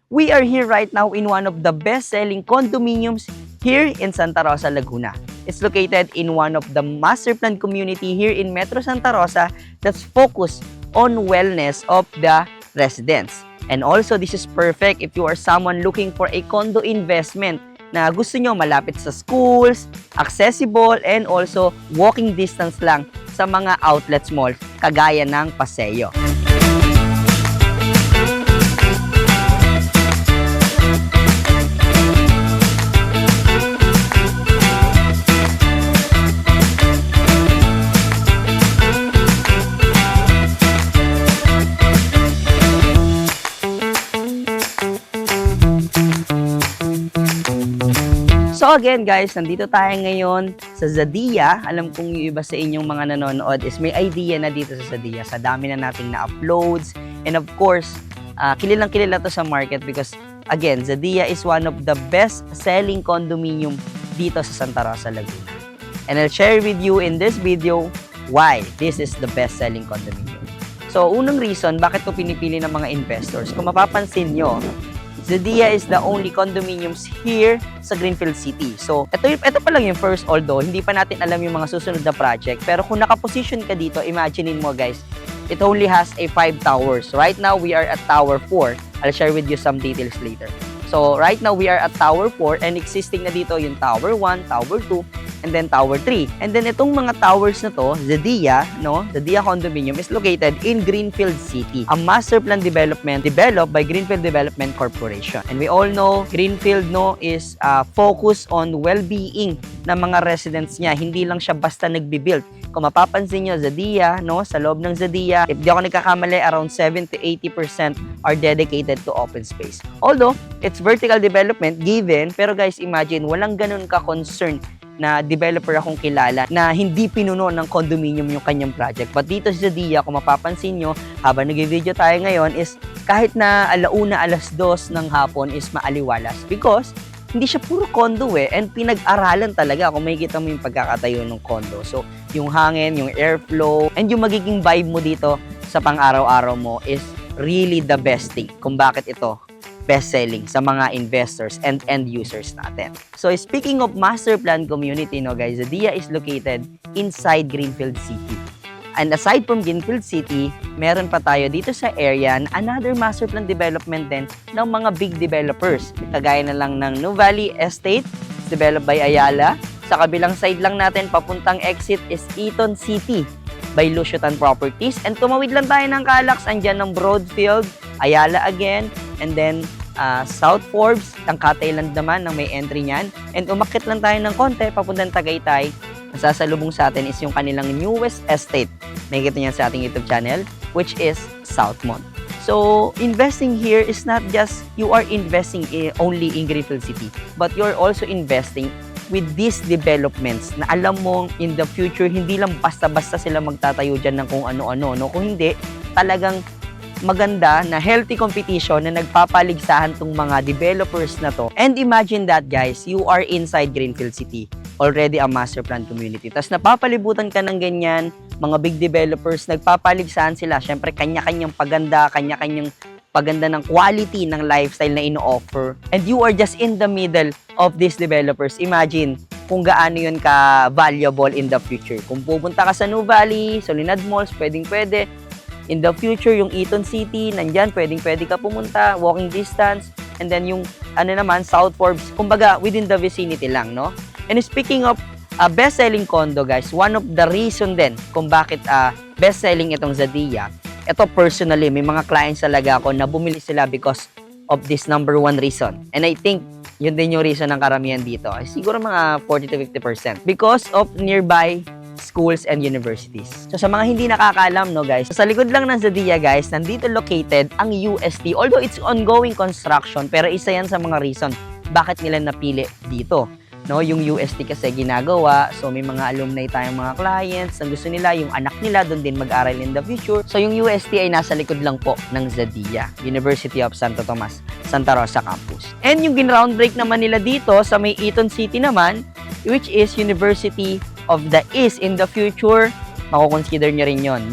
We are here right now in one of the best-selling condominiums here in Santa Rosa, Laguna. It's located in one of the master plan community here in Metro Santa Rosa that's focused on wellness of the residents. And also, this is perfect if you are someone looking for a condo investment na gusto nyo malapit sa schools, accessible, and also walking distance lang sa mga outlets malls kagaya ng Paseo. So again guys, nandito tayo ngayon sa Zadia. Alam kong yung iba sa inyong mga nanonood is may idea na dito sa Zadia. Sa dami na nating na-uploads. And of course, kilalang kilala to sa market because again, Zadia is one of the best-selling condominium dito sa Santa Rosa, Laguna. And I'll share with you in this video why this is the best-selling condominium. So unang reason, bakit ko pinipili ng mga investors? Kung mapapansin nyo, Zadia is the only condominiums here sa Greenfield City. So, ito pa lang yung first, although hindi pa natin alam yung mga susunod na project. Pero kung nakaposition ka dito, imaginein mo guys, it only has a 5 towers. Right now, we are at Tower 4. I'll share with you some details later. So, right now, we are at Tower 4 and existing na dito yung Tower 1, Tower 2, and then Tower 3. And then itong mga towers na to, Zadia Condominium is located in Greenfield City, a master plan development developed by Greenfield Development Corporation. And we all know Greenfield is focused on well-being ng mga residents niya. Hindi lang siya basta nagbi-build. Kung mapapansin nyo, Zadia, sa loob ng Zadia, if di ako nagkakamali, around 70-80% are dedicated to open space. Although, it's vertical development given, pero guys, imagine, walang ganun ka-concern na developer akong kilala na hindi pinuno ng condominium yung kanyang project. But dito sa Zadia, kung mapapansin nyo, habang nag-video tayo ngayon, is kahit na alauna, alas 2 ng hapon is maaliwalas. Because, hindi siya puro condo and pinag-aralan talaga kung makikita mo yung pagkakatayo ng condo. So, yung hangin, yung airflow, and yung magiging vibe mo dito sa pang-araw-araw mo is really the best thing kung bakit ito best-selling sa mga investors and end users natin. So, speaking of master plan community, guys, Zadia is located inside Greenfield City. And aside from Greenfield City, meron pa tayo dito sa area another master plan development din ng mga big developers. Kagaya na lang ng New Valley Estate, developed by Ayala. Sa kabilang side lang natin, papuntang exit is Eton City by Lucian Properties. And tumawid lang tayo ng Calax, andyan ng Broadfield, Ayala again, and then South Forbes, ang Catayland naman ng may entry niyan. And umakit lang tayo ng konti, papuntang Tagaytay. Ang sasalubong sa atin is yung kanilang newest estate. Nakikita niyan sa ating YouTube channel, which is Southmont. So, investing here is not just you are investing only in Greenfield City, but you're also investing with these developments na alam mo in the future, hindi lang basta-basta sila magtatayo dyan ng kung ano-ano. Kung hindi, talagang maganda na healthy competition na nagpapaligsahan tong mga developers na to. And imagine that guys, you are inside Greenfield City, already a master plan community. Tapos napapalibutan ka ng ganyan, mga big developers, nagpapaligsahan sila. Siyempre, kanya-kanyang paganda, kanya-kanyang paganda ng quality ng lifestyle na ino-offer. And you are just in the middle of these developers. Imagine kung gaano yun ka-valuable in the future. Kung pupunta ka sa New Valley, Solinad Malls, pwedeng-pwede. In the future, yung Eton City, nandyan, pwedeng-pwede ka pumunta, walking distance. And then yung, South Forbes, kumbaga, within the vicinity lang, And speaking of best-selling condo, guys, one of the reason din kung bakit best-selling itong Zadia, ito personally, may mga clients talaga ako na bumili sila because of this number one reason. And I think, yun din yung reason ng karamihan dito. Siguro mga 40-50%. Because of nearby schools and universities. So sa mga hindi nakakaalam guys, sa likod lang ng Zadia guys, nandito located ang UST. Although it's ongoing construction, pero isa yan sa mga reason bakit nila napili dito. Yung UST kasi ginagawa, so may mga alumni tayong mga clients, ang gusto nila, yung anak nila doon din mag-aral in the future. So yung UST ay nasa likod lang po ng Zadia, University of Santo Tomas, Santa Rosa Campus. And yung gin-roundbreak naman nila dito sa may Eton City naman, which is University of the East in the future, makukonsider nyo rin yun,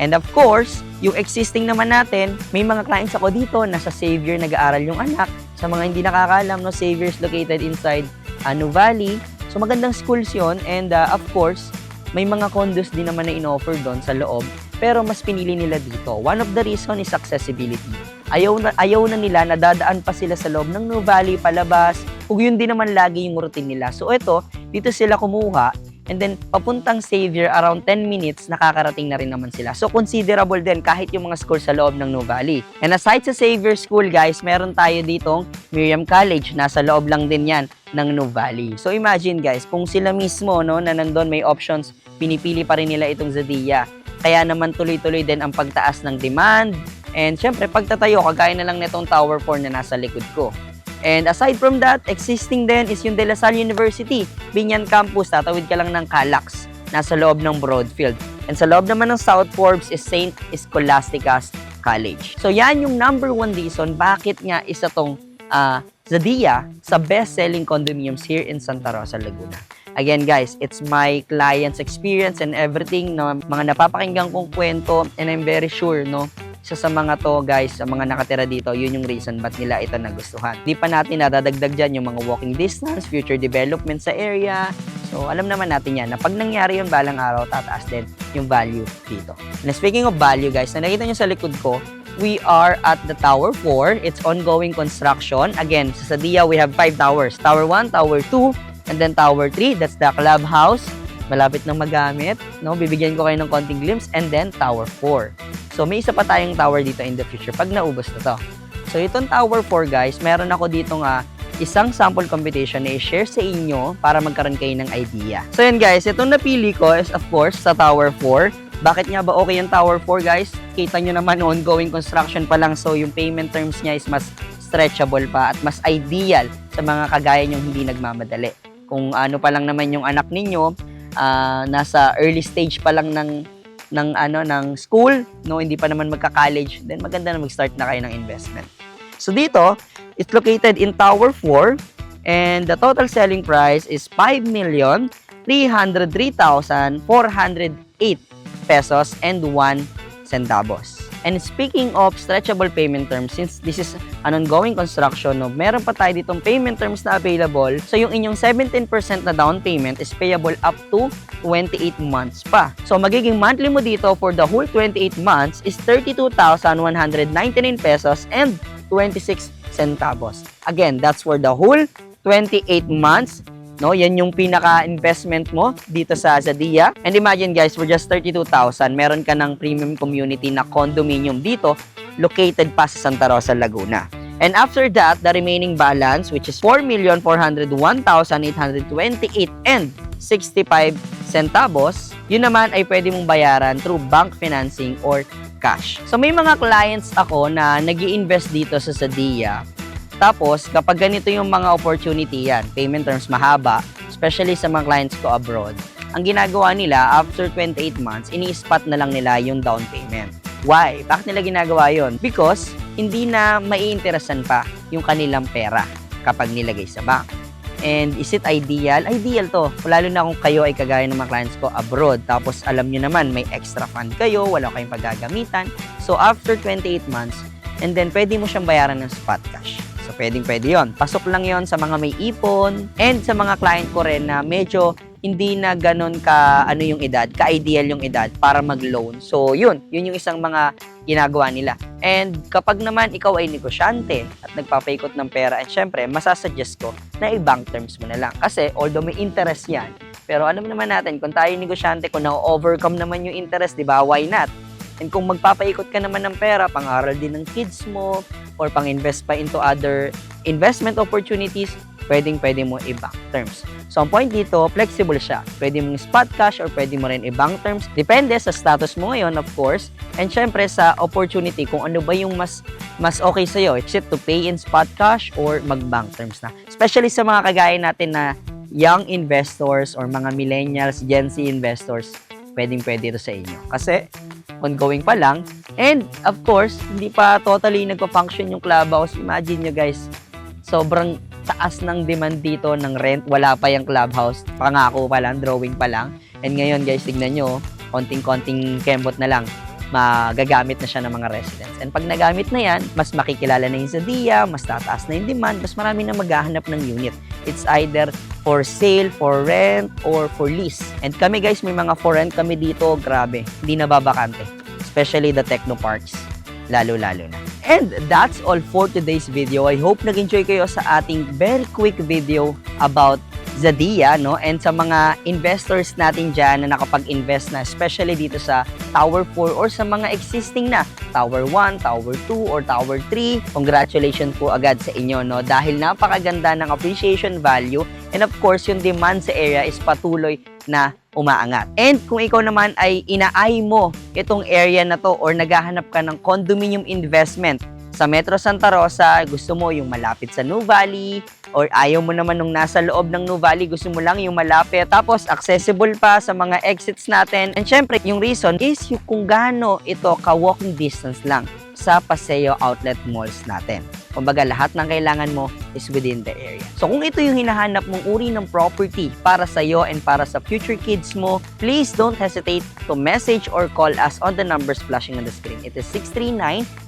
And of course, yung existing naman natin, may mga clients ako dito na sa Xavier nag-aaral yung anak. Sa mga hindi nakakaalam, no, Xavier is located inside Anu Valley. So magandang schools yon, and of course, may mga condos din naman na in-offer doon sa loob, pero mas pinili nila dito. One of the reason is accessibility. Ayaw na nila na dadaan pa sila sa loob ng Anu Valley palabas, kung yun din naman lagi yung routine nila. So ito, dito sila kumuha, and then papuntang Xavier, around 10 minutes, nakakarating na rin naman sila. So considerable din kahit yung mga school sa loob ng Anu Valley. And aside sa Xavier School, guys, meron tayo ditong Miriam College. Nasa loob lang din yan ng Anu Valley. So imagine, guys, kung sila mismo, no, na nandun may options, pinipili pa rin nila itong Zadia. Kaya naman tuloy-tuloy din ang pagtaas ng demand. And syempre, pagtatayo, kagaya na lang nitong Tower 4 na nasa likod ko. And aside from that, existing din is yung De La Salle University, Binyan Campus. Tatawid ka lang ng Calax, nasa loob ng Broadfield. And sa loob naman ng South Forbes is St. Scholastica's College. So yan yung number 1 reason bakit nga isa tong Zadia sa best-selling condominiums here in Santa Rosa, Laguna. Again, guys, it's my client's experience and everything, no, mga napapakinggan kong kwento, and I'm very sure, no, isa sa mga to, guys, sa mga nakatira dito, yun yung reason ba't nila ito nagustuhan. Di pa natin nadadagdag dyan yung mga walking distance, future development sa area. So, alam naman natin yan na pag nangyari yung balang araw, tataas din yung value dito. And speaking of value, guys, na nakita nyo sa likod ko, we are at the Tower 4. It's ongoing construction. Again, sa Zadia, we have 5 towers. Tower 1, Tower 2, and then Tower 3, that's the clubhouse. Malapit nang magamit. No? Bibigyan ko kayo ng konting glimpse. And then Tower 4. So, may isa pa tayong tower dito in the future pag naubos na to. So, itong Tower 4, guys, meron ako dito nga isang sample computation na i-share sa inyo para magkaroon kayo ng idea. So, yun, guys. Itong napili ko is, of course, sa Tower 4. Bakit nga ba okay yung Tower 4, guys? Kita nyo naman, ongoing construction pa lang. So, yung payment terms niya is mas stretchable pa at mas ideal sa mga kagaya nyong hindi nagmamadali. Kung ano pa lang naman yung anak ninyo, nasa early stage pa lang ng school, no, hindi pa naman magka-college, then maganda na mag-start na kayo ng investment. So dito, it's located in Tower 4, and the total selling price is 5,303,408 pesos and 1 centavos. And speaking of stretchable payment terms, since this is an ongoing construction, no, meron pa tayo ditong payment terms na available. So, yung inyong 17% na down payment is payable up to 28 months pa. So, magiging monthly mo dito for the whole 28 months is 32,199 pesos and 26 centavos. Again, that's for the whole 28 months. No, yan yung pinaka-investment mo dito sa Zadia. And imagine, guys, for just 32,000, meron ka ng premium community na condominium dito, located pa sa Santa Rosa, Laguna. And after that, the remaining balance, which is 4,401,828 and 65 centavos, yun naman ay pwede mong bayaran through bank financing or cash. So may mga clients ako na nag-i-invest dito sa Zadia. Tapos, kapag ganito yung mga opportunity yan, payment terms mahaba, especially sa mga clients ko abroad, ang ginagawa nila, after 28 months, ini-spot na lang nila yung down payment. Why? Bakit nila ginagawa yon? Because, hindi na maiinteresan pa yung kanilang pera kapag nilagay sa bank. And is it ideal? Ideal to. Lalo na kung kayo ay kagaya ng mga clients ko abroad. Tapos, alam nyo naman, may extra fund kayo, wala kayong paggagamitan. So, after 28 months, and then pwede mo siyang bayaran ng spot cash. So, pwede yon. Pasok lang yon sa mga may ipon and sa mga client ko rin na medyo hindi na ganun yung edad, ka-ideal yung edad para mag-loan. So, yun yung isang mga ginagawa nila. And kapag naman ikaw ay negosyante at nagpapaikot ng pera, and syempre, masasuggest ko na i-bank terms mo na lang. Kasi, although may interest yan, pero alam naman natin, kung tayo negosyante, kung na-overcome naman yung interest, di ba, why not? And kung magpapaikot ka naman ng pera, pang-aral din ng kids mo, or pang-invest pa into other investment opportunities, pwede mo i-bank terms. So, ang point dito, flexible siya. Pwede mong spot cash or pwede mo rin i-bank terms. Depende sa status mo ngayon, of course. And syempre, sa opportunity, kung ano ba yung mas okay sa'yo. Is it to pay in spot cash or mag-bank terms na? Especially sa mga kagaya natin na young investors or mga millennials, Gen Z investors, pwede ito sa inyo. Kasi, ongoing pa lang. And, of course, hindi pa totally nagpa-function yung clubhouse. Imagine nyo, guys, sobrang taas ng demand dito ng rent. Wala pa yung clubhouse. Pangako pa lang, drawing pa lang. And ngayon, guys, tignan nyo, konting-konting kembot na lang. magagamit na siya ng mga residents. And pag nagamit na yan, mas makikilala na yung Zadia, mas tataas na yung demand, mas marami na maghahanap ng unit. It's either for sale, for rent, or for lease. And kami guys, may mga for rent kami dito, grabe, hindi na babakante. Especially the techno parks, lalo-lalo na. And that's all for today's video. I hope nag-enjoy kayo sa ating very quick video about Zadia, no? And sa mga investors natin dyan na nakapag-invest na, especially dito sa Tower 4 or sa mga existing na Tower 1, Tower 2, or Tower 3, congratulations po agad sa inyo, no? Dahil napakaganda ng appreciation value and of course, yung demand sa area is patuloy na umaangat. And kung ikaw naman ay inaay mo itong area na to or naghahanap ka ng condominium investment sa Metro Santa Rosa, gusto mo yung malapit sa Nuvali, or ayaw mo naman nung nasa loob ng Nuvali, gusto mo lang yung malapit, tapos accessible pa sa mga exits natin. And syempre, yung reason is yung kung gaano ito ka-walking distance lang sa Paseo Outlet Malls natin. Kumbaga, lahat ng kailangan mo is within the area. So, kung ito yung hinahanap mong uri ng property para sa iyo and para sa future kids mo, please don't hesitate to message or call us on the numbers flashing on the screen. It is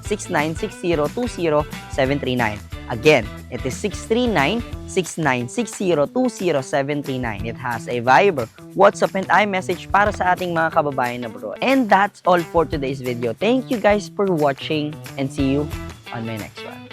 639-6960-20739. Again, it is 639-6960-20739. It has a Viber, WhatsApp, and iMessage para sa ating mga kababayan abroad. And that's all for today's video. Thank you guys for watching and see you on my next one.